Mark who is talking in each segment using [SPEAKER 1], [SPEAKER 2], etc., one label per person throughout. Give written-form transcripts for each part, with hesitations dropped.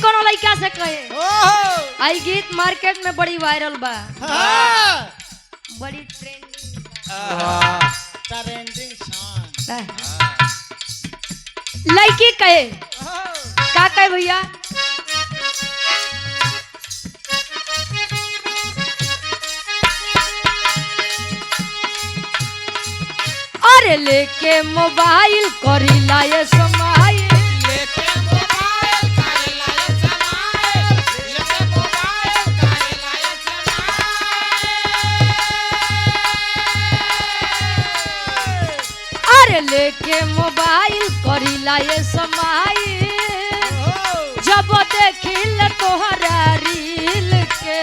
[SPEAKER 1] कोनो लड़का से कहे आई गीत मार्केट में बड़ी वायरल बा, बड़ी ट्रेंडिंग लड़की कहे का कहे भैया, अरे लेके मोबाइल करी लाए समाई,
[SPEAKER 2] लेके मोबाइल करे लाए समाए, लेके मोबाइल करे लाए
[SPEAKER 1] समाई, अरे लेके मोबाइल करी लाए समाई, जब देखिल तोहरा रील के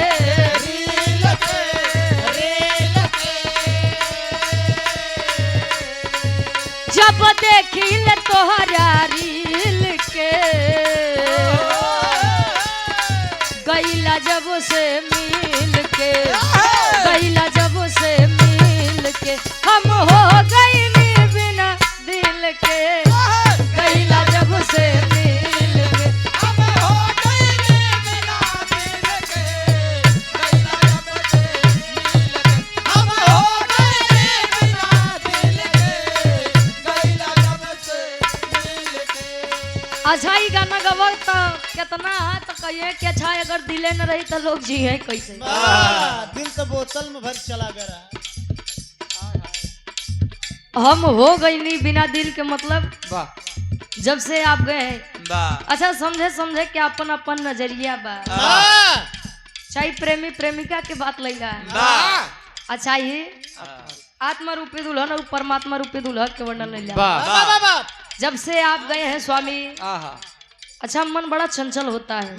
[SPEAKER 1] जब देखिल तोहरा रील के, गईला जब से मिल के, गईला जब से मिल के, हम हो गईनी बिना दिल के, गईला जब से मिल के,
[SPEAKER 2] हम हो गईनी बिना दिल के, गईला जब से मिल के, हम हो गईनी बिना दिल के, गईला जब से मिल के।
[SPEAKER 1] अच्छा ही गाना गवा तो कितना है तो कहिए कि अच्छा अगर दिले न रही तो लोग जी है कैसे,
[SPEAKER 3] दिल तो बोतल में भर चला गया।
[SPEAKER 1] हम हो गई नहीं बिना दिल के मतलब जब से आप गए हैं। अच्छा समझे समझे कि अपन अपन नजरिया बा, चाहे प्रेमी प्रेमिका के बात लैला, अच्छा ये आत्मा रूपी दुल्हन और परमात्मा रूपी दुल्हन के वर्णन लैला। जब से आप गए हैं स्वामी, अच्छा मन बड़ा चंचल होता है,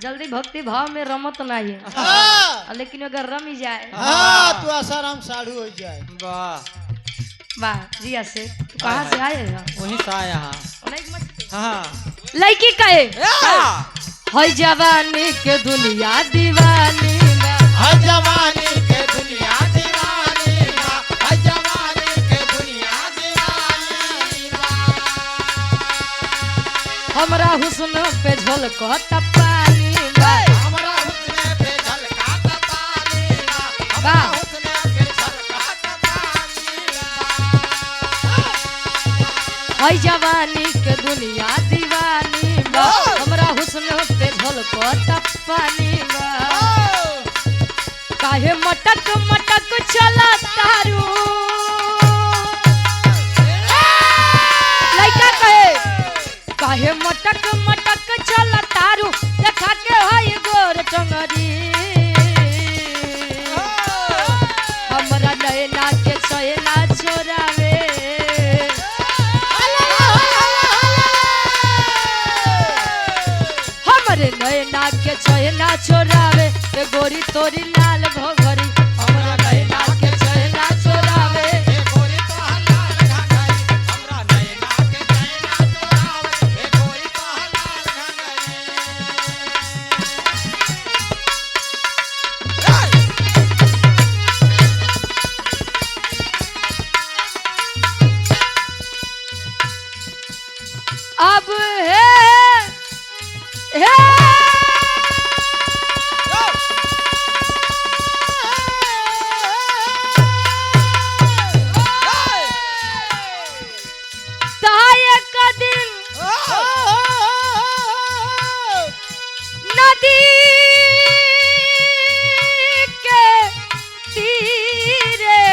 [SPEAKER 1] जल्दी भक्ति भाव में रमत नहीं है, लेकिन अगर रम ही जाए
[SPEAKER 3] तो आसाराम साढ़ू हो जाए।
[SPEAKER 1] वाह जी ऐसे कहाँ से आए हैं?
[SPEAKER 4] वहीं से आया
[SPEAKER 1] लड़की कहे है जवानी के दुनिया दीवानी बा,
[SPEAKER 2] हर जवानी के दुनिया दीवानी बा, हर जवानी के दुनिया दीवानी बा,
[SPEAKER 1] हमरा हुस्न पे झलकता पानी बा,
[SPEAKER 2] हमरा हुस्न पे झलकाता पानी बा, हमरा
[SPEAKER 1] वाह।
[SPEAKER 2] हुस्न पे झलकाता पानी बा,
[SPEAKER 1] है जवानी के दुनिया दीवानी बा, हमरा हुस्न पे झलकता पानी बा, काहे मटक मटक चला तारू, लड़का कहे काहे मटक मटक चला तारू, देखा के है गोर टंगरी, हमरा नैना के चैना चोरावे, हमरे नैना के चैना चोरावे, ए गोरी तोरी लाल भोगरी, हमरा नैना के चैना चोरावे,
[SPEAKER 2] ए गोरी तो हलाल घाघरी, हमरा नैना के चैना चोरावे, ए गोरी तो हलाल
[SPEAKER 1] अब हे ताये का दिन नदी के तीरे,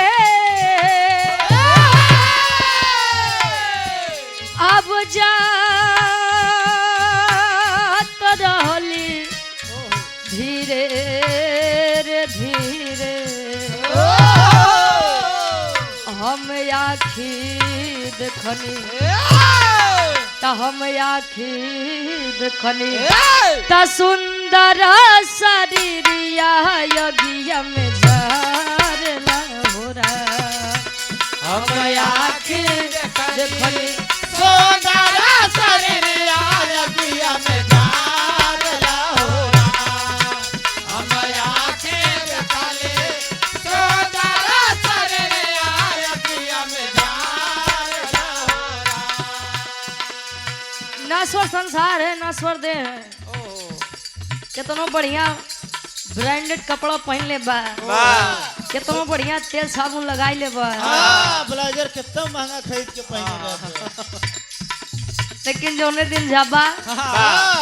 [SPEAKER 1] अब जात रहली धीरे रे धीरे, हम आखी देखनी त हम आखी देखनी त सुंदर शरीरिया यज्ञ में झरना हो रहा, हम आखी देखनी
[SPEAKER 2] सोनारा शरीरिया यज्ञ में झारला हो रहा, हम आँखें देखले सोनारा शरीरिया यज्ञ में झारला हो रहा।
[SPEAKER 1] नश्वर संसार है नश्वर देह है, कितना बढ़िया ब्रांडेड कपड़ा पहन ले बा, कितना बढ़िया तेल साबुन लगाई ले बा,
[SPEAKER 3] ब्लेजर कितना महंगा खरीद के पहने रहते।
[SPEAKER 1] लेकिन जो दिन जाबा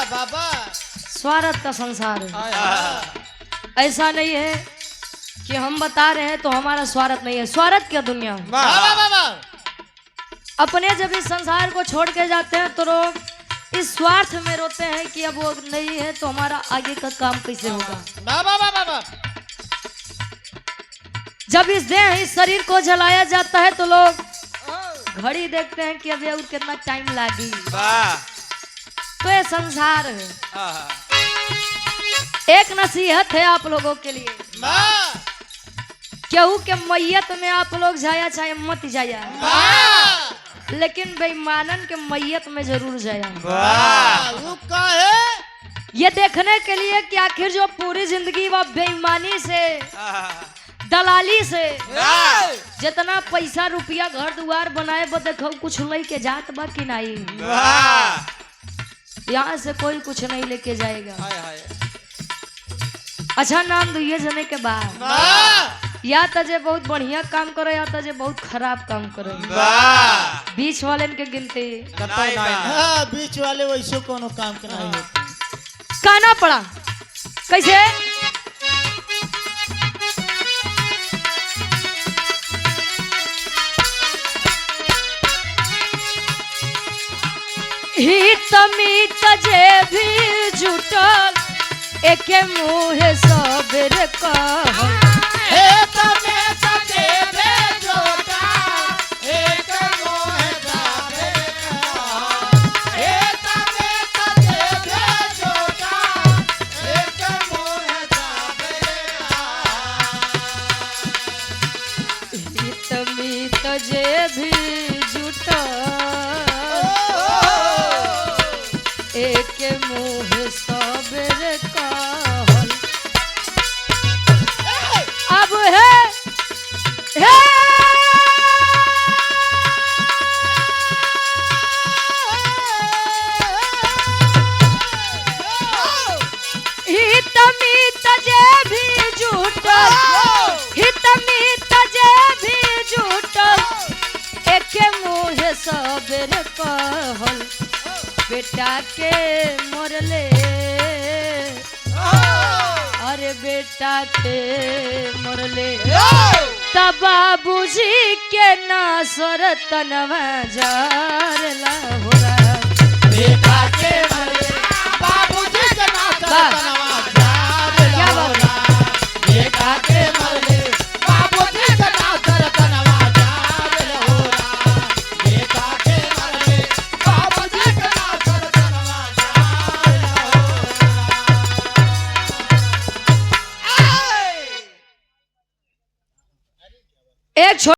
[SPEAKER 3] बाबा
[SPEAKER 1] स्वार्थ का संसार है। ऐसा नहीं है कि हम बता रहे हैं तो हमारा स्वार्थ नहीं है, स्वार्थ क्या दुनिया है।
[SPEAKER 3] बाबा
[SPEAKER 1] अपने जब इस संसार को छोड़ के जाते हैं तो लोग इस स्वार्थ में रोते हैं कि अब वो नहीं है तो हमारा आगे का काम कैसे होगा।
[SPEAKER 3] बाबा
[SPEAKER 1] जब इस देह इस शरीर को जलाया जाता है तो लोग घड़ी देखते हैं कि अभी और कितना टाइम लगी। तो ये संसार है। एक नसीहत है आप लोगों के लिए, केहू के मैयत में आप लोग जाया चाहे मत जाया, लेकिन बेईमानन के मैयत में जरूर जाया। ये देखने के लिए कि आखिर जो पूरी जिंदगी वह बेईमानी से दलाली से जितना पैसा रुपया घर दुआर बनाए देखो कुछ लेके जात बा कि नहीं। यहाँ से कोई कुछ नहीं लेके जाएगा। अच्छा नाम दुइये जने के बाद या तो जे बहुत बढ़िया काम करे या तो जे बहुत खराब काम करे, बीच वाले के गिनती
[SPEAKER 3] बीच वाले वैसे कोनो काम के नहीं होते।
[SPEAKER 1] कहना पड़ा कैसे हित मीत जे भी जुटल एके मुँह सबेर कह। हित मीत जे भी जुटल एके मुँह सबेर कहल। अब है हित मीत जे भी जुटल, हित मीत जे भी जुटल एके मुँह सबेर कहल। बेटा के मरले अरे बेटा के मरले तब बाबूजी के ना सरतनवा जारला होला।
[SPEAKER 3] बेटा के मरे बाबूजी के नाम तनवा
[SPEAKER 1] क्या बात है?
[SPEAKER 3] बेटा के मरे बाबूजी के नाम तनवा बेटा के मरे बाबूजी के नाम तनवा
[SPEAKER 1] एक